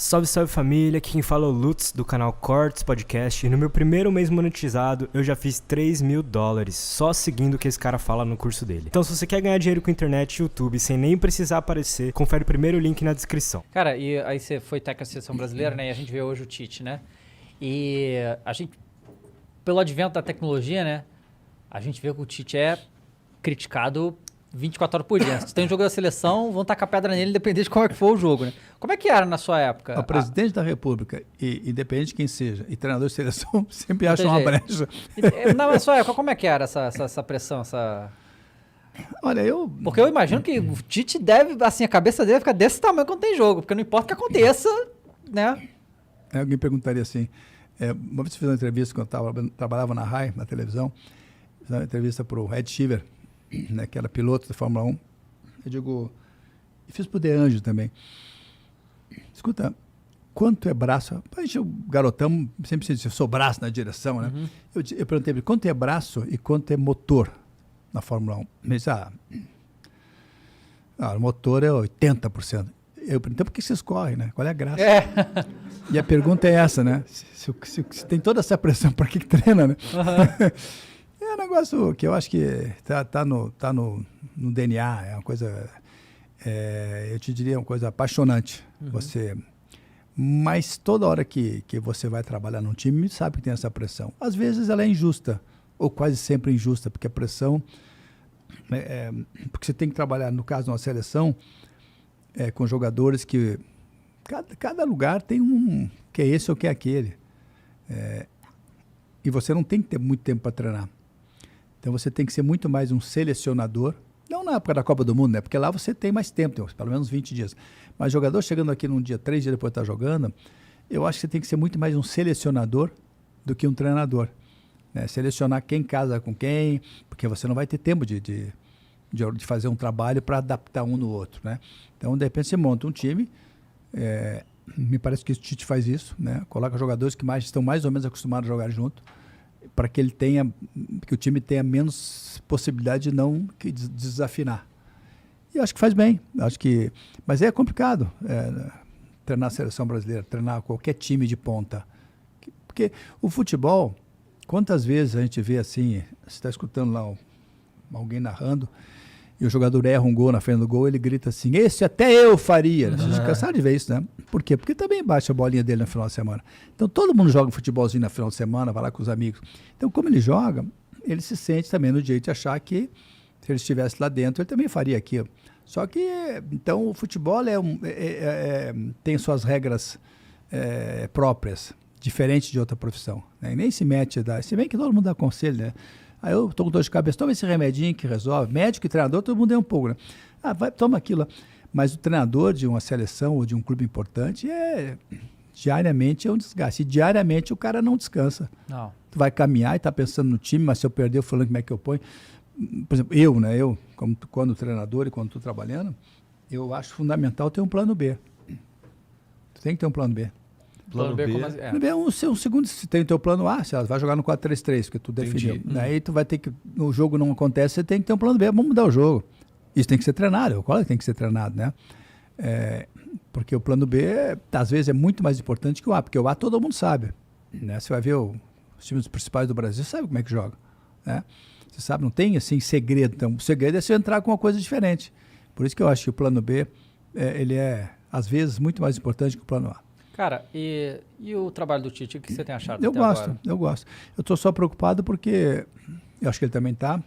Salve, salve família, aqui quem fala é o Lutz do canal Cortes Podcast e no meu primeiro mês monetizado eu já fiz $3.000 só seguindo o que esse cara fala no curso dele. Então se você quer ganhar dinheiro com internet e YouTube sem nem precisar aparecer, confere o primeiro link na descrição. Cara, e aí você foi técnico da seleção brasileira, né, e a gente vê hoje o Tite, né, e a gente, pelo advento da tecnologia, né, a gente vê que o Tite é criticado 24 horas por dia. Se tem um jogo da seleção, vão tacar pedra nele, independente de como é que for o jogo, né? Como é que era na sua época? O presidente da República, e independente de quem seja, e treinador de seleção, sempre acham uma brecha. Na sua época, como é que era essa pressão, essa... Olha, Porque eu imagino que o Tite deve, assim, a cabeça dele fica desse tamanho quando tem jogo, porque não importa o que aconteça, né? Alguém perguntaria assim, uma vez eu fiz uma entrevista quando eu trabalhava na RAI, na televisão, fiz uma entrevista para o Ed Sheeran, né, que era piloto da Fórmula 1. Eu digo, e fiz para o De Angel também. Escuta, quanto é braço? A gente, o garotão, sempre se diz, eu sou braço na direção, né? Uhum. Eu perguntei para ele, quanto é braço e quanto é motor na Fórmula 1? Ele disse, o motor é 80%. Eu perguntei, então por que vocês correm, né? Qual é a graça? E a pergunta é essa, né? Se tem toda essa pressão, para que treina, né? Uhum. É um negócio que eu acho que tá no DNA, é uma coisa, eu te diria, uma coisa apaixonante. Uhum. Mas toda hora que você vai trabalhar num time, sabe que tem essa pressão. Às vezes ela é injusta, ou quase sempre injusta, porque a pressão, porque você tem que trabalhar, no caso de uma seleção, com jogadores que, cada lugar tem um, que é esse ou que é aquele. E você não tem que ter muito tempo para treinar. Então você tem que ser muito mais um selecionador, não na época da Copa do Mundo, né? Porque lá você tem mais tempo, tem pelo menos 20 dias. Mas jogador chegando aqui num dia, 3 dias depois de estar jogando, eu acho que você tem que ser muito mais um selecionador do que um treinador. Né? Selecionar quem casa com quem, porque você não vai ter tempo de fazer um trabalho para adaptar um no outro. Né? Então, de repente, você monta um time, me parece que o Tite faz isso, né? Coloca jogadores que estão mais ou menos acostumados a jogar junto, para que o time tenha menos possibilidade de desafinar. E eu acho que faz bem. Mas é complicado treinar a seleção brasileira, treinar qualquer time de ponta. Porque o futebol, quantas vezes a gente vê assim, você está escutando lá alguém narrando, e o jogador erra um gol na frente do gol, ele grita assim, esse até eu faria. Vocês cansaram de ver isso, né? Por quê? Porque também baixa a bolinha dele no final de semana. Então todo mundo joga futebolzinho no final de semana, vai lá com os amigos. Então como ele joga, ele se sente também no direito de achar que se ele estivesse lá dentro, ele também faria aquilo. Só que, então, o futebol tem suas regras próprias, diferente de outra profissão. Né? E nem se mete, se bem que todo mundo dá conselho, né? Aí eu tô com dor de cabeça, toma esse remedinho que resolve. Médico e treinador, todo mundo é um pouco, né? Toma aquilo. Mas o treinador de uma seleção ou de um clube importante diariamente é um desgaste. E diariamente o cara não descansa. Não. Tu vai caminhar e tá pensando no time, mas se eu perder, eu falando como é que eu ponho. Por exemplo, eu, quando treinador e quando estou trabalhando, eu acho fundamental ter um plano B. Tu tem que ter um plano B. Plano B, como um segundo, se tem o teu plano A, você vai jogar no 4-3-3, porque tu definiu. Daí tu vai ter que, o jogo não acontece, você tem que ter um plano B, vamos mudar o jogo. Isso tem que ser treinado, claro que tem que ser treinado, né? Porque o plano B, às vezes, é muito mais importante que o A, porque o A todo mundo sabe. Né? Você vai ver os times principais do Brasil, você sabe como é que joga. Né? Você sabe, não tem assim segredo. Então, o segredo é você entrar com uma coisa diferente. Por isso que eu acho que o plano B, ele é, às vezes, muito mais importante que o plano A. Cara, e o trabalho do Tite, o que você tem achado eu até gosto, agora? Eu gosto. Eu estou só preocupado porque, eu acho que ele também está,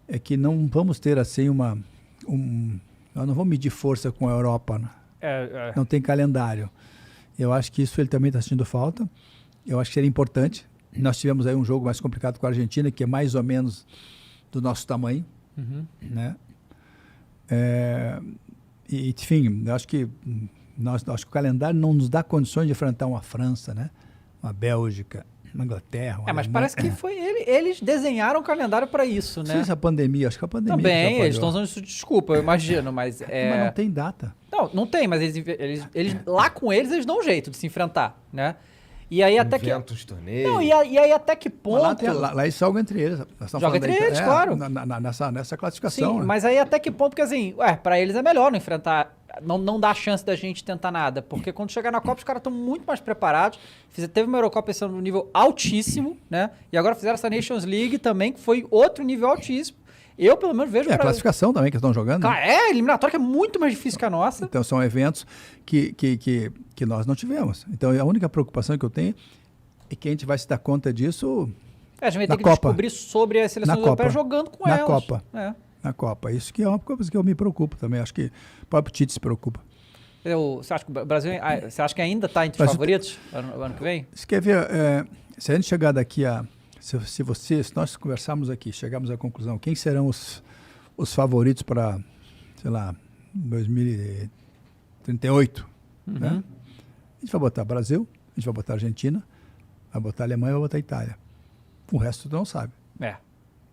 é que não vamos ter assim nós não vamos medir força com a Europa. Né? Não tem calendário. Eu acho que isso ele também está sentindo falta. Eu acho que seria importante. Nós tivemos aí um jogo mais complicado com a Argentina, que é mais ou menos do nosso tamanho. Uhum. Né? Enfim, eu acho que o calendário não nos dá condições de enfrentar uma França, né? Uma Bélgica, uma Inglaterra. Mas parece que foi eles desenharam o calendário para isso, né? Sim, essa pandemia, acho que a pandemia. Também, eles estão usando isso de desculpa, eu imagino, mas Mas não tem data. Não tem, mas eles lá com eles dão um jeito de se enfrentar, né? E aí até que... Inventa os torneios. Não, e aí até que ponto... Lá eles jogam entre eles. Nós estamos Joga falando entre eles, claro. Nessa classificação. Sim, né? mas aí até que ponto, porque assim, pra eles é melhor não enfrentar, não dá chance da gente tentar nada, porque quando chegar na Copa os caras estão muito mais preparados. Teve uma Eurocopa esse ano no nível altíssimo, né? E agora fizeram essa Nations League também, que foi outro nível altíssimo. Eu, pelo menos, vejo... A classificação também que estão jogando. Cara, né? Eliminatória que é muito mais difícil que a nossa. Então, são eventos que nós não tivemos. Então, a única preocupação que eu tenho é que a gente vai se dar conta disso A gente vai na ter que Copa. descobrir sobre as seleções europeias jogando com na elas. Copa. É. Na Copa. Isso que é uma coisa que eu me preocupo também. Acho que o próprio Tite se preocupa. Você acha que o Brasil... Você acha que ainda está entre os favoritos ano que vem? Você quer ver... se a gente chegar daqui a... Se nós conversarmos aqui, chegarmos à conclusão, quem serão os favoritos para, sei lá, 2038, né? A gente vai botar Brasil, a gente vai botar Argentina, vai botar Alemanha, vai botar Itália. O resto tu não sabe.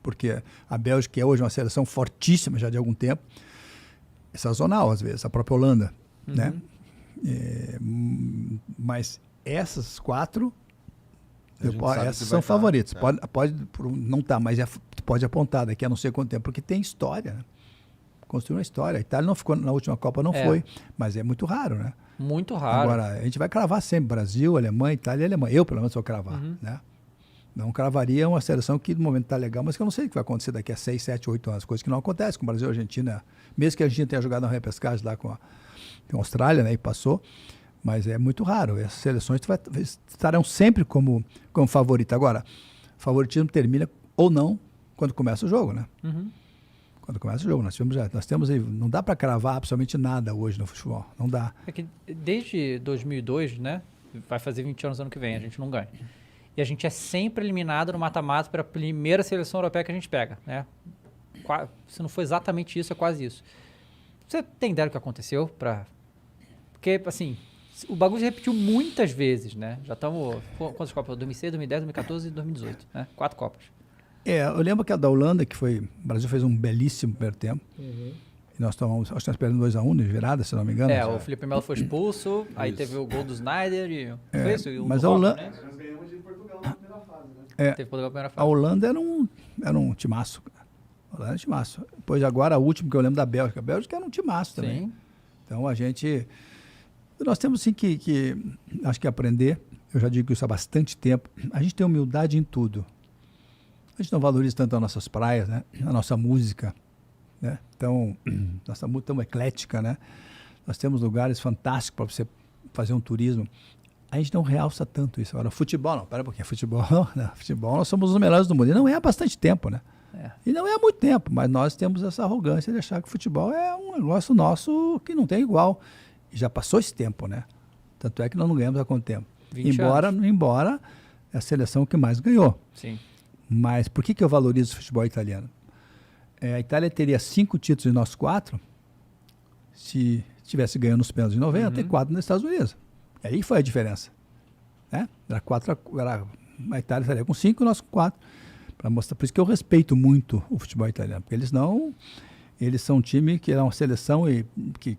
Porque a Bélgica é hoje uma seleção fortíssima já de algum tempo, é sazonal às vezes, a própria Holanda, né? Mas essas quatro essas são favoritas. Pode não estar, mas pode apontar daqui a não sei quanto tempo, porque tem história, né? Construiu uma história. A Itália não ficou na última Copa, não foi, mas é muito raro, né? Muito raro. Agora, a gente vai cravar sempre Brasil, Alemanha, Itália e Alemanha. Eu, pelo menos, vou cravar, né? Não cravaria uma seleção que no momento está legal, mas que eu não sei o que vai acontecer daqui a 6, 7, 8 anos. Coisa que não acontece com o Brasil e a Argentina. Mesmo que a Argentina tenha jogado na repescagem lá com a Austrália, né? E passou. Mas é muito raro. Essas seleções estarão sempre como favorita. Agora, o favoritismo termina ou não quando começa o jogo, né? Quando começa o jogo. Nós temos aí, não dá para cravar absolutamente nada hoje no futebol. Não dá. É que desde 2002, né? Vai fazer 20 anos ano que vem, a gente não ganha. E a gente é sempre eliminado no mata-mata para a primeira seleção europeia que a gente pega, né? Se não for exatamente isso, é quase isso. Você tem ideia do que aconteceu? Porque, assim... O bagulho se repetiu muitas vezes, né? Já estamos... Quantas Copas? 2006, 2010, 2014 e 2018, né? 4 Copas. Eu lembro que a da Holanda, que foi... O Brasil fez um belíssimo primeiro tempo. E nós tomamos... Acho que nós perdemos 2-1 de virada, se não me engano. O Felipe Melo foi expulso, aí teve o gol do Snyder e... Foi isso? Mas a Holanda... Nós ganhamos de Portugal na primeira fase, né? Teve Portugal na primeira fase. A Holanda era um timaço. A Holanda era um timaço. Depois agora, o último que eu lembro da Bélgica. A Bélgica era um timaço também. Sim. Então, a gente... Nós temos, sim, que acho que aprender. Eu já digo isso há bastante tempo. A gente tem humildade em tudo. A gente não valoriza tanto as nossas praias, né? A nossa música, né? Então, nossa música tão eclética, né? Nós temos lugares fantásticos para você fazer um turismo. A gente não realça tanto isso. Agora, futebol, não. Pera um pouquinho. Futebol, nós somos os melhores do mundo. E não é há bastante tempo, né? E não é há muito tempo, mas nós temos essa arrogância de achar que o futebol é um negócio nosso que não tem igual. Já passou esse tempo, né? Tanto é que nós não ganhamos há quanto tempo. Embora é a seleção que mais ganhou. Sim. Mas por que eu valorizo o futebol italiano? A Itália teria 5 títulos e nós 4 se tivesse ganho nos pênaltis de 90 e 4 nos Estados Unidos. Aí foi a diferença. Né? A Itália estaria com 5 e nós com 4. Para mostrar, por isso que eu respeito muito o futebol italiano. Porque eles são um time que é uma seleção que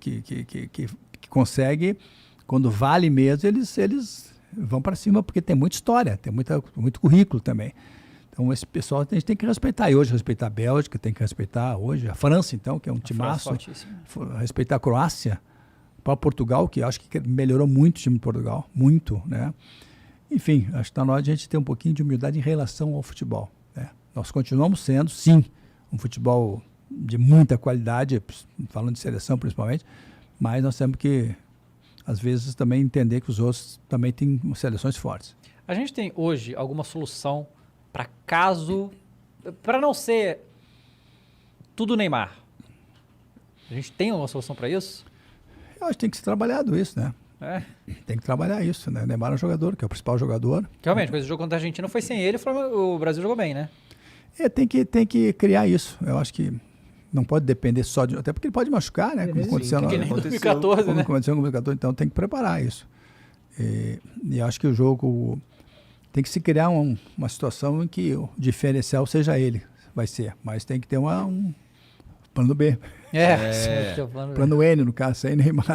consegue, quando vale mesmo, eles vão para cima, porque tem muita história, tem muito currículo também. Então, esse pessoal a gente tem que respeitar. E hoje, respeitar a Bélgica, tem que respeitar hoje a França, então, que é um timaço. Respeitar a Croácia, para Portugal, que acho que melhorou muito o time de Portugal, muito, né? Enfim, acho que está na hora de a gente ter um pouquinho de humildade em relação ao futebol, né? Nós continuamos sendo, sim, um futebol de muita qualidade, falando de seleção principalmente, mas nós temos que, às vezes, também entender que os outros também têm seleções fortes. A gente tem hoje alguma solução para não ser tudo Neymar? A gente tem alguma solução para isso? Eu acho que tem que ser trabalhado isso, né? Tem que trabalhar isso, né? O Neymar é um jogador, que é o principal jogador. Realmente, mas o jogo contra a Argentina foi sem ele, o Brasil jogou bem, né? Tem que criar isso. Eu acho que não pode depender só de... Até porque ele pode machucar, né? Como aconteceu em 2014, como aconteceu em 2014. Então tem que preparar isso. E acho que o jogo... Tem que se criar uma situação em que o diferencial seja ele. Vai ser. Mas tem que ter um plano B. Plano Plano N, no caso, sem Neymar.